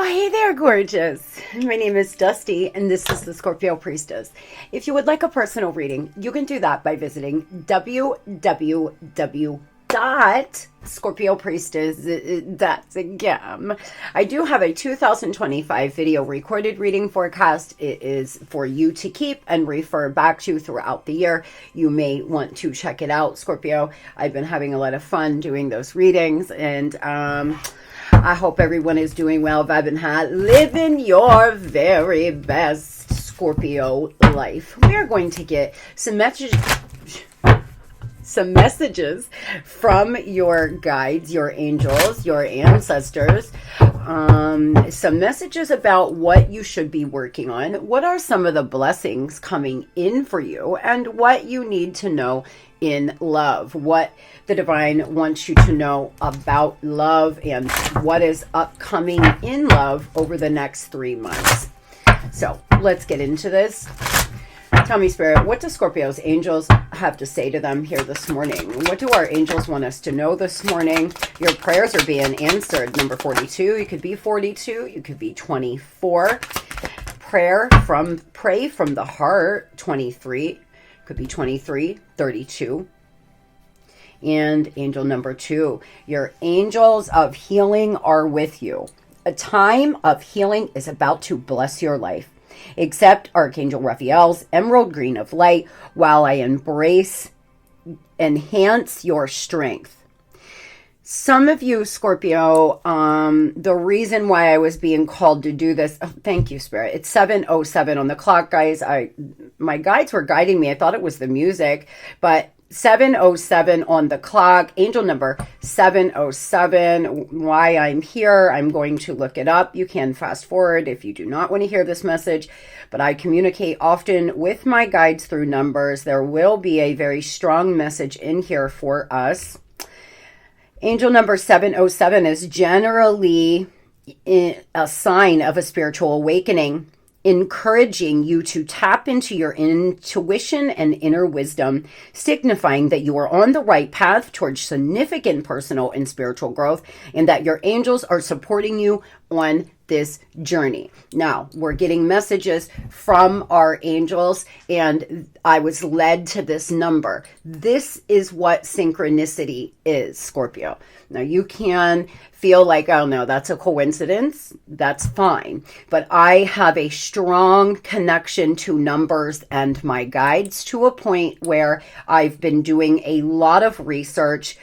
Hey there, gorgeous. My name is Dusty, and this is the Scorpio Priestess. If you would like a personal reading, you can do that by visiting www.scorpiopriestess.com. I do have a 2025 video recorded reading forecast. It is for you to keep and refer back to throughout the year. You may want to check it out, Scorpio. I've been having a lot of fun doing those readings, and I hope everyone is doing well, vibing high, living your very best Scorpio life. We are going to get some messages from your guides, your angels, your ancestors, some messages about what you should be working on. What are some of the blessings coming in for you, and what you need to know in love, what the divine wants you to know about love, and what is upcoming in love over the next 3 months. So let's get into this. Tell me, Spirit, what do Scorpio's angels have to say to them here this morning? What do our angels want us to know this morning? Your prayers are being answered. Number 42, you could be 42, you could be 24. Pray from the heart, 23. Could be 23, 32. And angel number 2, your angels of healing are with you. A time of healing is about to bless your life. Accept Archangel Raphael's emerald green of light while I enhance your strength. Some of you, Scorpio, the reason why I was being called to do this, thank you, Spirit. It's 7:07 on the clock, guys. My guides were guiding me. I thought it was the music, but 7:07 on the clock, angel number 707. Why I'm here, I'm going to look it up. You can fast forward if you do not want to hear this message, but I communicate often with my guides through numbers. There will be a very strong message in here for us. Angel number 707 is generally a sign of a spiritual awakening, encouraging you to tap into your intuition and inner wisdom, signifying that you are on the right path towards significant personal and spiritual growth, and that your angels are supporting you on this journey. Now, we're getting messages from our angels, and I was led to this number. This is what synchronicity is, Scorpio. Now, you can feel like, oh no, that's a coincidence. That's fine. But I have a strong connection to numbers and my guides, to a point where I've been doing a lot of research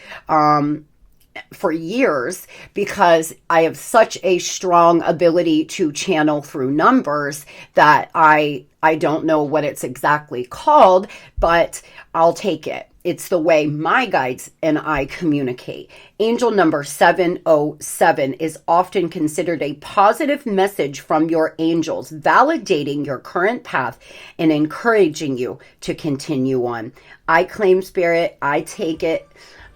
for years, because I have such a strong ability to channel through numbers that I don't know what it's exactly called, but I'll take it. It's the way my guides and I communicate. Angel number 707 is often considered a positive message from your angels, validating your current path and encouraging you to continue on. I claim, Spirit, I take it.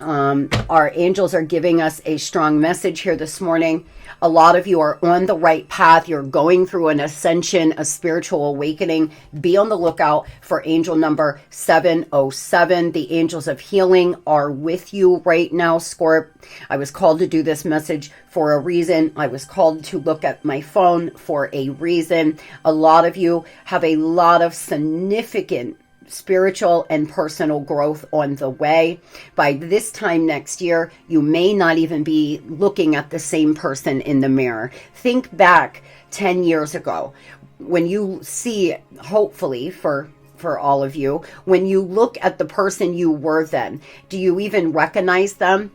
Our angels are giving us a strong message here this morning. A lot of you are on the right path. You're going through an ascension, a spiritual awakening. Be on the lookout for angel number 707. The angels of healing are with you right now, Scorp. I was called to do this message for a reason. I was called to look at my phone for a reason. A lot of you have a lot of significant spiritual and personal growth on the way. By this time next year, you may not even be looking at the same person in the mirror. Think back 10 years ago when you see, hopefully for all of you, when you look at the person you were then, do you even recognize them?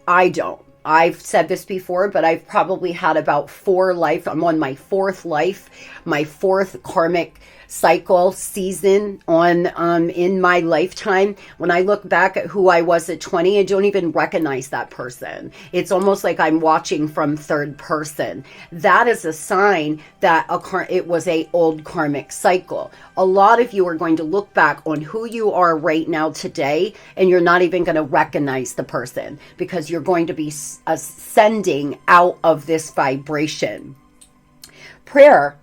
I don't. I've said this before, but I've probably had about 4 life. I'm on my 4th life, my 4th karmic cycle season on in my lifetime. When I look back at who I was at 20, I don't even recognize that person. It's almost like I'm watching from third person. That is a sign that it was a old karmic cycle. A lot of you are going to look back on who you are right now today, and you're not even going to recognize the person, because you're going to be ascending out of this vibration. Prayer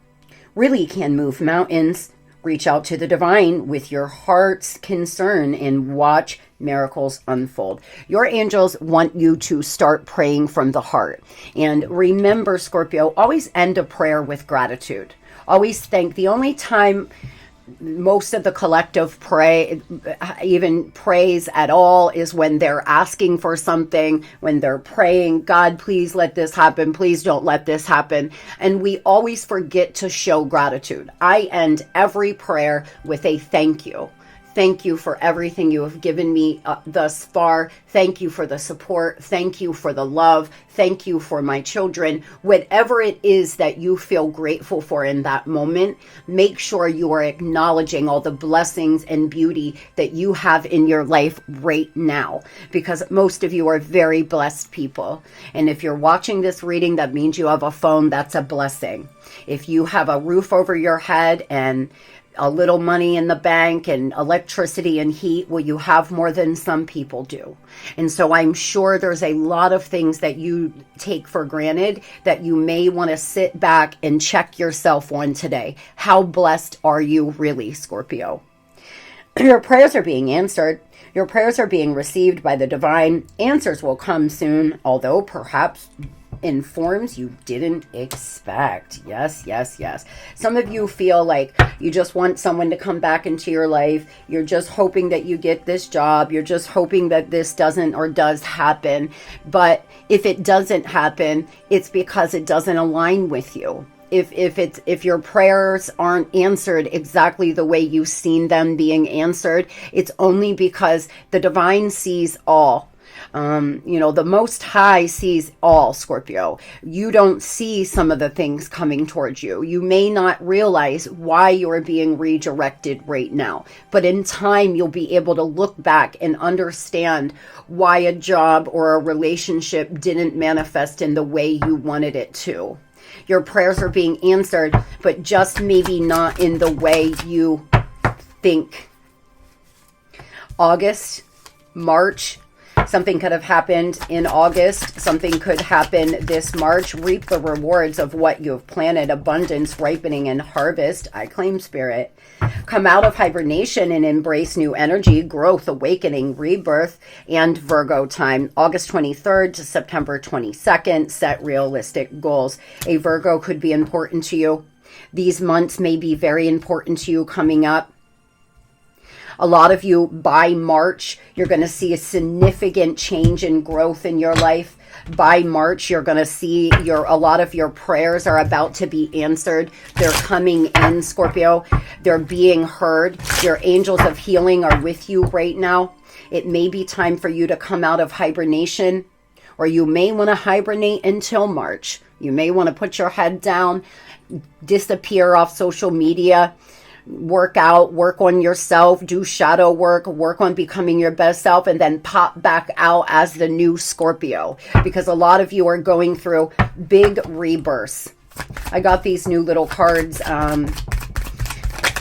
really can move mountains Reach out to the divine with your heart's concern and watch miracles unfold. Your angels want you to start praying from the heart. And remember, Scorpio, always end a prayer with gratitude. Always thank. The only time most of the collective even prays at all is when they're asking for something, when they're praying, God, please let this happen. Please don't let this happen. And we always forget to show gratitude. I end every prayer with a thank you. Thank you for everything you have given me thus far. Thank you for the support. Thank you for the love. Thank you for my children. Whatever it is that you feel grateful for in that moment, make sure you are acknowledging all the blessings and beauty that you have in your life right now, because most of you are very blessed people. And if you're watching this reading, that means you have a phone. That's a blessing. If you have a roof over your head and a little money in the bank and electricity and heat, well, you have more than some people do. And so I'm sure there's a lot of things that you take for granted that you may want to sit back and check yourself on today. How blessed are you really, Scorpio? Your prayers are being answered. Your prayers are being received by the divine. Answers will come soon, although perhaps in forms you didn't expect. Yes, yes, yes. Some of you feel like you just want someone to come back into your life. You're just hoping that you get this job. You're just hoping that this doesn't or does happen. But if it doesn't happen, it's because it doesn't align with you. If your prayers aren't answered exactly the way you've seen them being answered, it's only because the divine sees all. The Most High sees all, Scorpio. You don't see some of the things coming towards you. You may not realize why you're being redirected right now, but in time, you'll be able to look back and understand why a job or a relationship didn't manifest in the way you wanted it to. Your prayers are being answered, but just maybe not in the way you think. August, March, something could have happened in August. Something could happen this March. Reap the rewards of what you have planted. Abundance, ripening, and harvest. I claim, Spirit. Come out of hibernation and embrace new energy, growth, awakening, rebirth, and Virgo time. August 23rd to September 22nd. Set realistic goals. A Virgo could be important to you. These months may be very important to you coming up. A lot of you, by March, you're going to see a significant change in growth in your life. By March, you're going to see a lot of your prayers are about to be answered. They're coming in, Scorpio. They're being heard. Your angels of healing are with you right now. It may be time for you to come out of hibernation, or you may want to hibernate until March. You may want to put your head down, disappear off social media, work out, work on yourself, do shadow work, work on becoming your best self, and then pop back out as the new Scorpio, because a lot of you are going through big rebirths. I got these new little cards.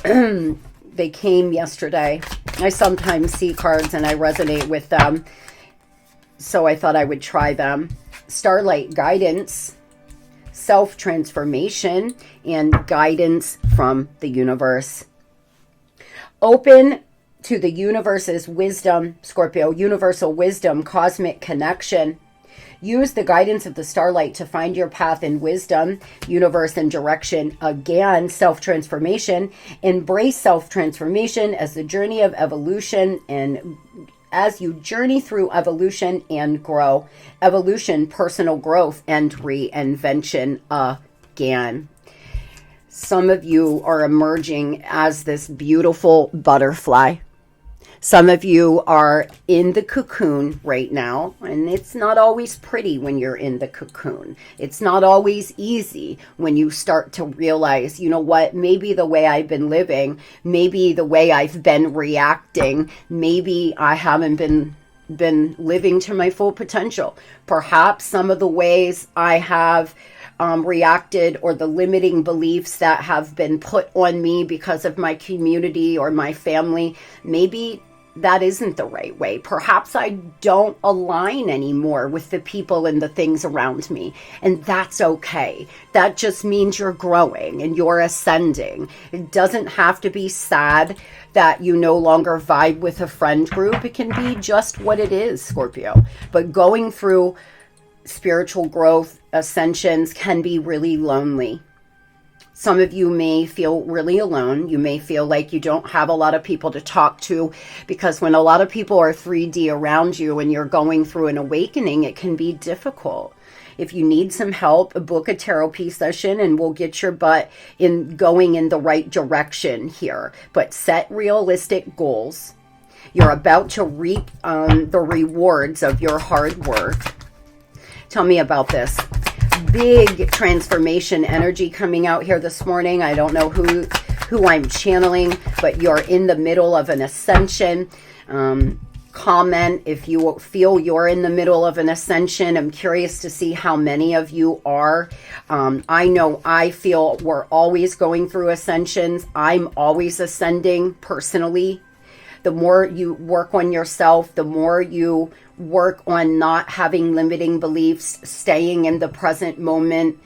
They came yesterday. I sometimes see cards and I resonate with them, so I thought I would try them. Starlight guidance, self-transformation, and guidance from the universe. Open to the universe's wisdom, Scorpio, universal wisdom, cosmic connection. Use the guidance of the starlight to find your path in wisdom, universe, and direction. Again, self-transformation. Embrace self-transformation as the journey of evolution, and as you journey through evolution and grow. Evolution, personal growth, and reinvention again. Some of you are emerging as this beautiful butterfly. Some of you are in the cocoon right now, and it's not always pretty when you're in the cocoon. It's not always easy when you start to realize, you know what, maybe the way I've been living, maybe the way I've been reacting, maybe I haven't been living to my full potential. Perhaps some of the ways I have reacted, or the limiting beliefs that have been put on me because of my community or my family, maybe that isn't the right way. Perhaps I don't align anymore with the people and the things around me. And that's okay. That just means you're growing and you're ascending. It doesn't have to be sad that you no longer vibe with a friend group. It can be just what it is, Scorpio. But going through spiritual growth, ascensions can be really lonely. Some of you may feel really alone. You may feel like you don't have a lot of people to talk to, because when a lot of people are 3D around you and you're going through an awakening, it can be difficult. If you need some help, book a Tarotphy session and we'll get your butt in going in the right direction here. But set realistic goals. You're about to reap the rewards of your hard work. Tell me about this. Big transformation energy coming out here this morning. I don't know who I'm channeling, but you're in the middle of an ascension. Comment if you feel you're in the middle of an ascension. I'm curious to see how many of you are. I know I feel we're always going through ascensions. I'm always ascending personally. The more you work on yourself, the more you work on not having limiting beliefs, staying in the present moment,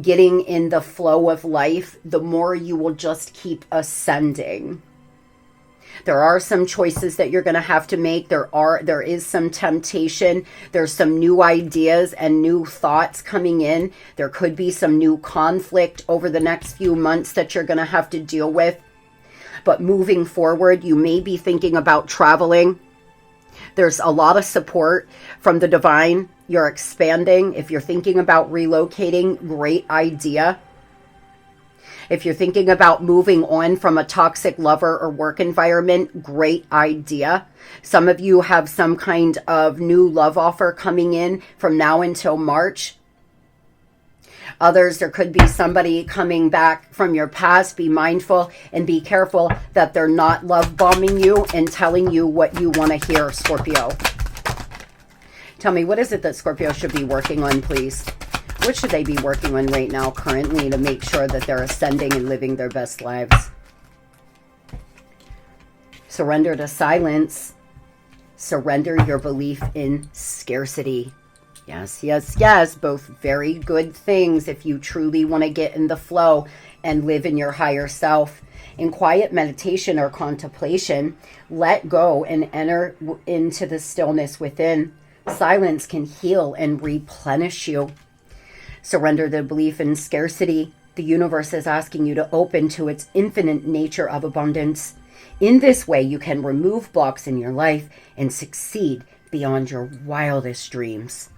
getting in the flow of life, the more you will just keep ascending. There are some choices that you're going to have to make. There is some temptation. There's some new ideas and new thoughts coming in. There could be some new conflict over the next few months that you're going to have to deal with. But moving forward, you may be thinking about traveling. There's a lot of support from the divine. You're expanding. If you're thinking about relocating, great idea. If you're thinking about moving on from a toxic lover or work environment, great idea. Some of you have some kind of new love offer coming in from now until March. Others, there could be somebody coming back from your past. Be mindful and be careful that they're not love bombing you and telling you what you want to hear, Scorpio. Tell me, what is it that Scorpio should be working on, please? What should they be working on right now, currently, to make sure that they're ascending and living their best lives? Surrender to silence. Surrender your belief in scarcity. Yes, yes, yes. Both very good things if you truly want to get in the flow and live in your higher self. In quiet meditation or contemplation, let go and enter into the stillness within. Silence can heal and replenish you. Surrender the belief in scarcity. The universe is asking you to open to its infinite nature of abundance. In this way, you can remove blocks in your life and succeed beyond your wildest dreams.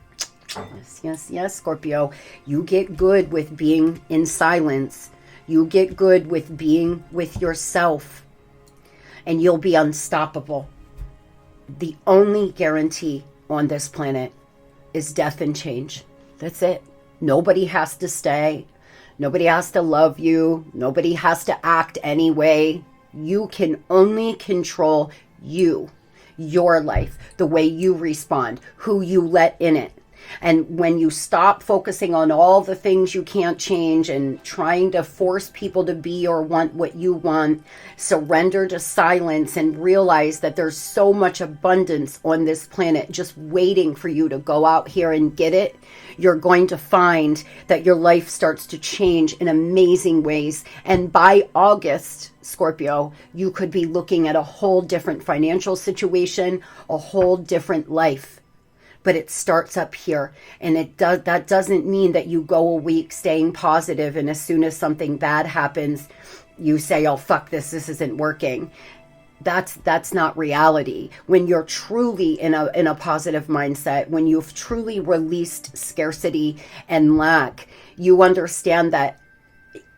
Yes, yes, yes, Scorpio. You get good with being in silence. You get good with being with yourself. And you'll be unstoppable. The only guarantee on this planet is death and change. That's it. Nobody has to stay. Nobody has to love you. Nobody has to act anyway. You can only control you, your life, the way you respond, who you let in it. And when you stop focusing on all the things you can't change and trying to force people to be or want what you want, surrender to silence and realize that there's so much abundance on this planet just waiting for you to go out here and get it. You're going to find that your life starts to change in amazing ways. And by August, Scorpio, you could be looking at a whole different financial situation, a whole different life. But it starts up here, and that doesn't mean that you go a week staying positive, and as soon as something bad happens, you say, "Oh fuck this isn't working." That's not reality. When you're truly in a positive mindset, when you've truly released scarcity and lack, you understand that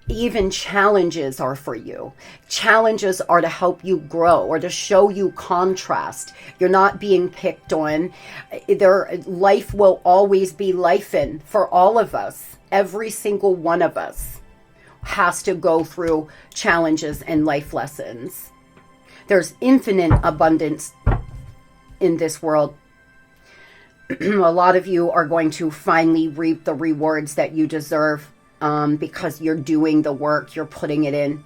even challenges are for you. Challenges are to help you grow or to show you contrast. You're not being picked on. Life will always be lifing for all of us. Every single one of us has to go through challenges and life lessons. There's infinite abundance in this world. A lot of you are going to finally reap the rewards that you deserve. Because you're doing the work, you're putting it in.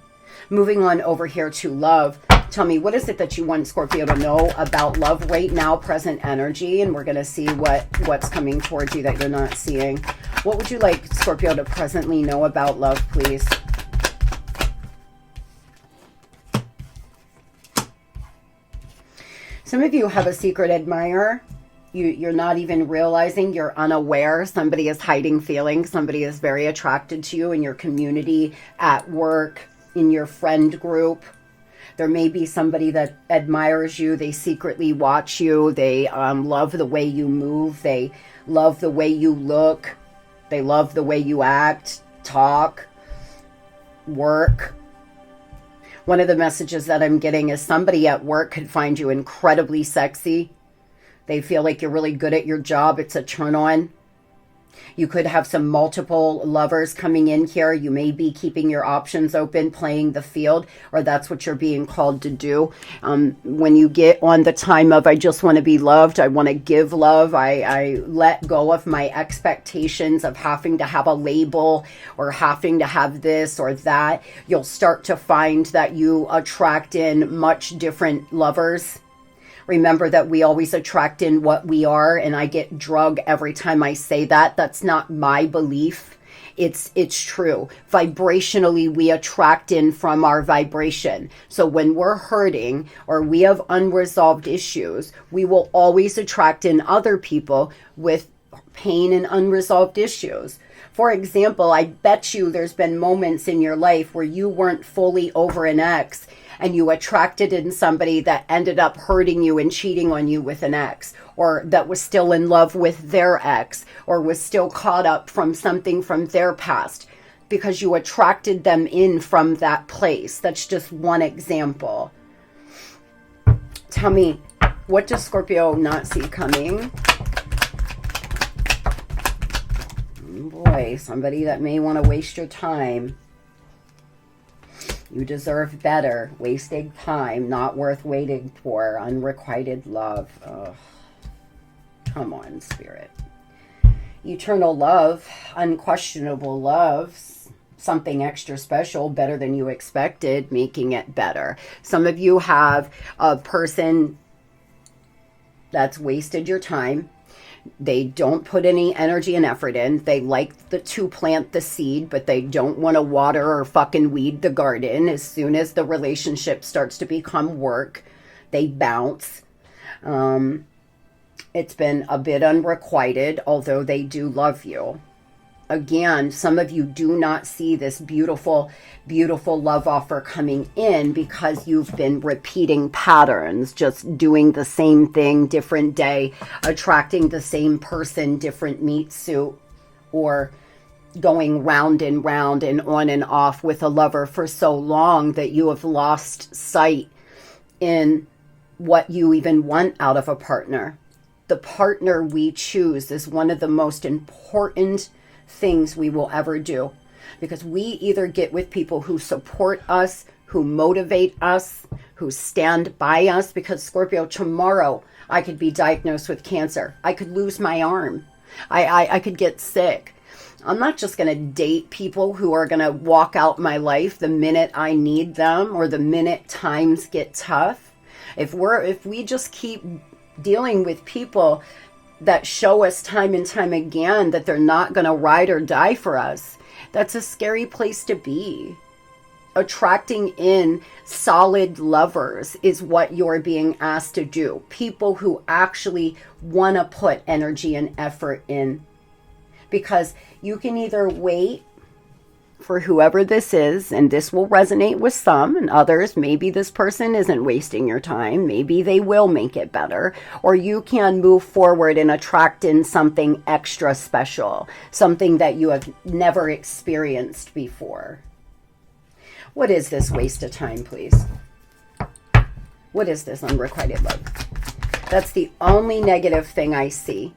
Moving on over here to love. Tell me, what is it that you want Scorpio to know about love right now, present energy? And we're going to see what's coming towards you that you're not seeing. What would you like Scorpio to presently know about love, please? Some of you have a secret admirer. You're not even realizing, you're unaware. Somebody is hiding feelings. Somebody is very attracted to you in your community, at work, in your friend group. There may be somebody that admires you. They secretly watch you. They love the way you move. They love the way you look. They love the way you act, talk, work. One of the messages that I'm getting is somebody at work could find you incredibly sexy. They feel like you're really good at your job. It's a turn on. You could have some multiple lovers coming in here. You may be keeping your options open, playing the field, or that's what you're being called to do. When you get on the time of, I just want to be loved, I want to give love, I let go of my expectations of having to have a label or having to have this or that, you'll start to find that you attract in much different lovers. Remember that we always attract in what we are, and I get drug every time I say that. That's not my belief. It's true. Vibrationally, we attract in from our vibration. So when we're hurting or we have unresolved issues, we will always attract in other people with pain and unresolved issues. For example, I bet you there's been moments in your life where you weren't fully over an ex, and you attracted in somebody that ended up hurting you and cheating on you with an ex, or that was still in love with their ex, or was still caught up from something from their past, because you attracted them in from that place. That's just one example. Tell me, what does Scorpio not see coming? Boy, somebody that may want to waste your time. You deserve better. Wasting time, not worth waiting for. Unrequited love. Ugh. Come on, Spirit. Eternal love, unquestionable love, something extra special, better than you expected, making it better. Some of you have a person that's wasted your time. They don't put any energy and effort in. They like to plant the seed, but they don't want to water or fucking weed the garden. As soon as the relationship starts to become work, they bounce. It's been a bit unrequited, although they do love you. Again, some of you do not see this beautiful, beautiful love offer coming in because you've been repeating patterns, just doing the same thing, different day, attracting the same person, different meat suit, or going round and round and on and off with a lover for so long that you have lost sight in what you even want out of a partner. The partner we choose is one of the most important things we will ever do, because we either get with people who support us, who motivate us, who stand by us. Because Scorpio, tomorrow I could be diagnosed with cancer. I could lose my arm. I could get sick. I'm not just going to date people who are going to walk out my life the minute I need them or the minute times get tough. If we just keep dealing with people that show us time and time again that they're not going to ride or die for us, that's a scary place to be. Attracting in solid lovers is what you're being asked to do. People who actually want to put energy and effort in. Because you can either wait for whoever this is, and this will resonate with some, and others, maybe this person isn't wasting your time. Maybe they will make it better. Or you can move forward and attract in something extra special, something that you have never experienced before. What is this waste of time, please? What is this unrequited love? That's the only negative thing I see.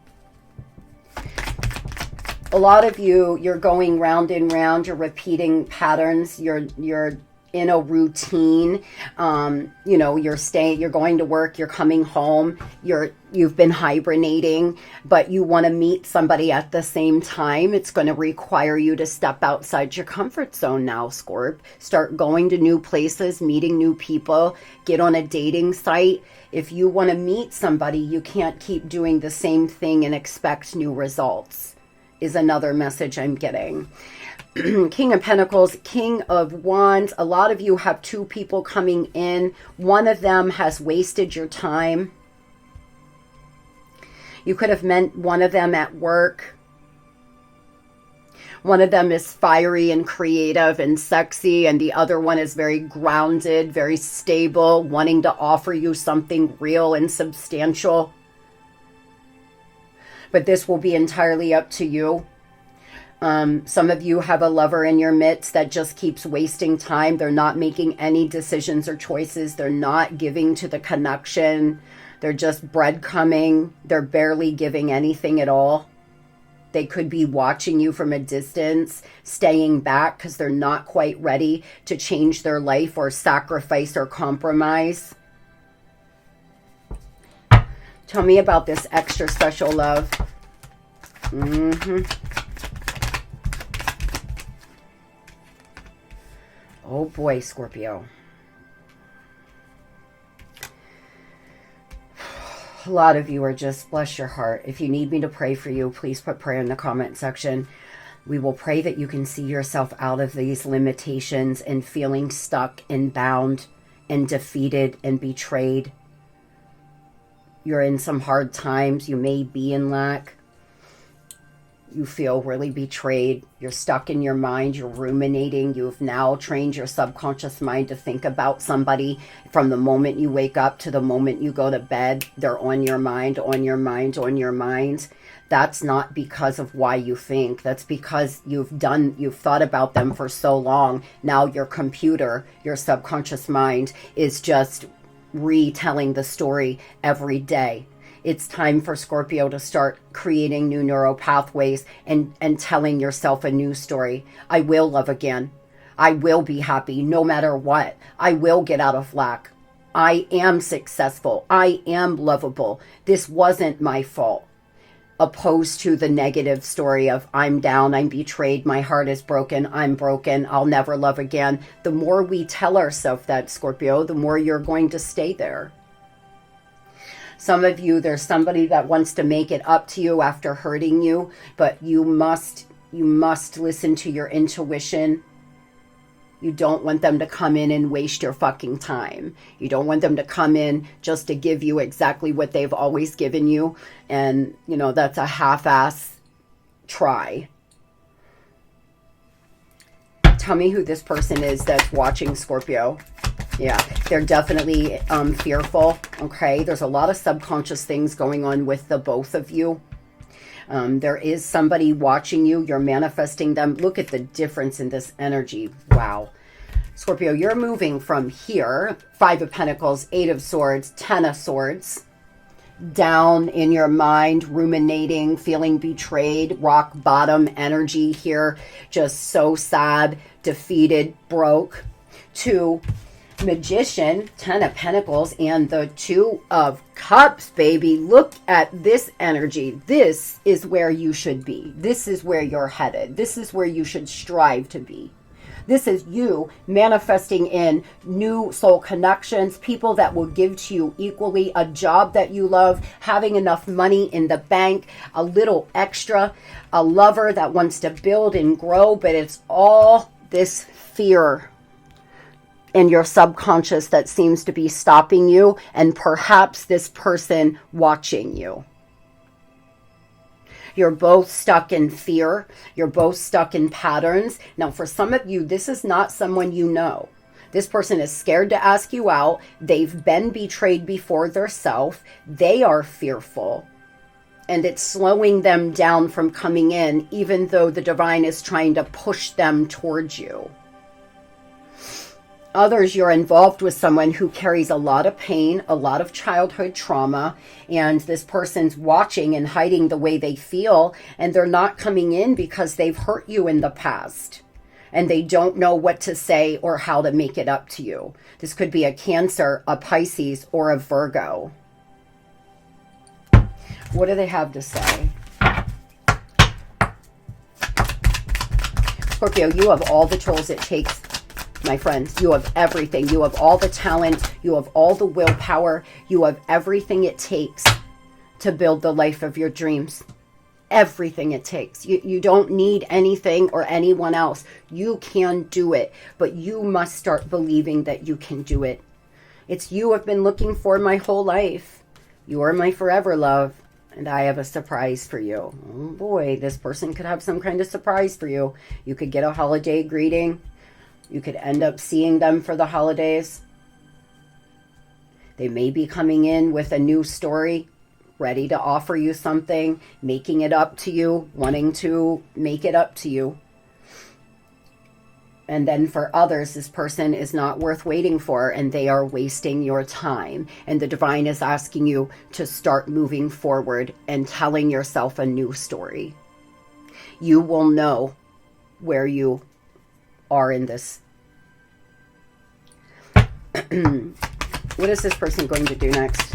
A lot of you, you're going round and round, you're repeating patterns, you're in a routine. You know, you're going to work, you're coming home, you've been hibernating, but you want to meet somebody at the same time. It's going to require you to step outside your comfort zone now, Scorp. Start going to new places, meeting new people, get on a dating site. If you want to meet somebody, you can't keep doing the same thing and expect new results, is another message I'm getting. King of Pentacles, King of Wands. A lot of you have two people coming in. One of them has wasted your time. You could have met one of them at work. One of them is fiery and creative and sexy, and the other one is very grounded, very stable, wanting to offer you something real and substantial. But this will be entirely up to you. Some of you have a lover in your midst that just keeps wasting time. They're not making any decisions or choices. They're not giving to the connection. They're just breadcrumbing. They're barely giving anything at all. They could be watching you from a distance, staying back because they're not quite ready to change their life or sacrifice or compromise. Tell me about this extra special love. Oh boy, Scorpio. A lot of you are just, bless your heart. If you need me to pray for you, please put prayer in the comment section. We will pray that you can see yourself out of these limitations and feeling stuck and bound and defeated and betrayed. You're in some hard times. You may be in lack. You feel really betrayed. You're stuck in your mind. You're ruminating. You've now trained your subconscious mind to think about somebody from the moment you wake up to the moment you go to bed. They're on your mind, on your mind, on your mind. That's not because of why you think. That's because you've thought about them for so long. Now your computer, your subconscious mind is just retelling the story every day. It's time for Scorpio to start creating new neural pathways and telling yourself a new story. I will love again. I will be happy no matter what. I will get out of lack. I am successful. I am lovable. This wasn't my fault. Opposed to the negative story of I'm down, I'm betrayed, my heart is broken, I'm broken, I'll never love again. The more we tell ourselves that, Scorpio, the more you're going to stay there. Some of you, there's somebody that wants to make it up to you after hurting you, but you must listen to your intuition. You don't want them to come in and waste your fucking time. You don't want them to come in just to give you exactly what they've always given you. And, you know, that's a half-ass try. Tell me who this person is that's watching, Scorpio. Yeah, they're definitely fearful, okay? There's a lot of subconscious things going on with the both of you. There is somebody watching you. You're manifesting them. Look at the difference in this energy. Wow. Scorpio, you're moving from here, 5 of Pentacles, 8 of Swords, 10 of Swords, down in your mind, ruminating, feeling betrayed, rock bottom energy here, just so sad, defeated, broke, to Magician, 10 of Pentacles, and the 2 of Cups, baby. Look at this energy. This is where you should be. This is where you're headed. This is where you should strive to be. This is you manifesting in new soul connections, people that will give to you equally, a job that you love, having enough money in the bank, a little extra, a lover that wants to build and grow, but it's all this fear in your subconscious that seems to be stopping you, and perhaps this person watching you. You're both stuck in fear. You're both stuck in patterns. Now, for some of you, this is not someone you know. This person is scared to ask you out. They've been betrayed before themselves. They are fearful. And it's slowing them down from coming in, even though the divine is trying to push them towards you. Others, you're involved with someone who carries a lot of pain, a lot of childhood trauma, and this person's watching and hiding the way they feel, and they're not coming in because they've hurt you in the past. and they don't know what to say or how to make it up to you. This could be a Cancer, a Pisces, or a Virgo. What do they have to say? Scorpio, you have all the tools it takes, my friends. You have everything. You have all the talent. You have all the willpower. You have everything it takes to build the life of your dreams. Everything it takes. You don't need anything or anyone else. You can do it, but you must start believing that you can do it. It's you I've been looking for my whole life. You are my forever love. And I have a surprise for you. Oh boy, this person could have some kind of surprise for you. You could get a holiday greeting. You could end up seeing them for the holidays. They may be coming in with a new story, ready to offer you something, making it up to you, wanting to make it up to you. And then for others, this person is not worth waiting for, and they are wasting your time. And the divine is asking you to start moving forward and telling yourself a new story. You will know where you are in this. What is this person going to do next?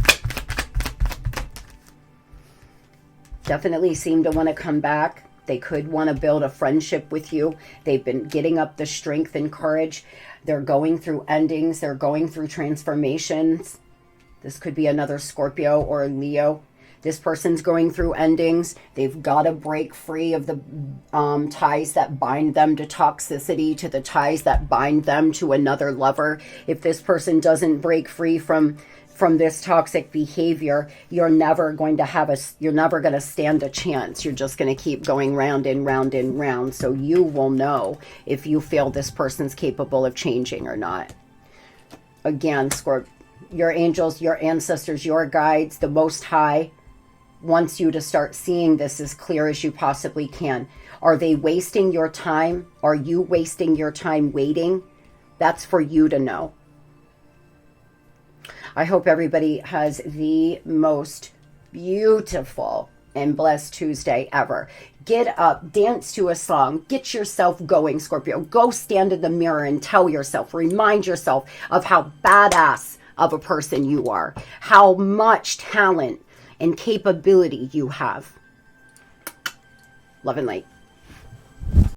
Definitely seem to want to come back. They could want to build a friendship with you. They've been getting up the strength and courage. They're going through endings. They're going through transformations. This could be another Scorpio or a Leo. This person's going through endings. They've got to break free of the ties that bind them to toxicity, to the ties that bind them to another lover. If this person doesn't break free from this toxic behavior, you're never going to stand a chance. You're just going to keep going round and round and round. So you will know if you feel this person's capable of changing or not. Again, Scorpio, your angels, your ancestors, your guides, the Most High wants you to start seeing this as clear as you possibly can. Are they wasting your time? Are you wasting your time waiting? That's for you to know. I hope everybody has the most beautiful and blessed Tuesday ever. Get up, dance to a song, get yourself going, Scorpio. Go stand in the mirror and tell yourself, remind yourself of how badass of a person you are, how much talent and capability you have. Love and light.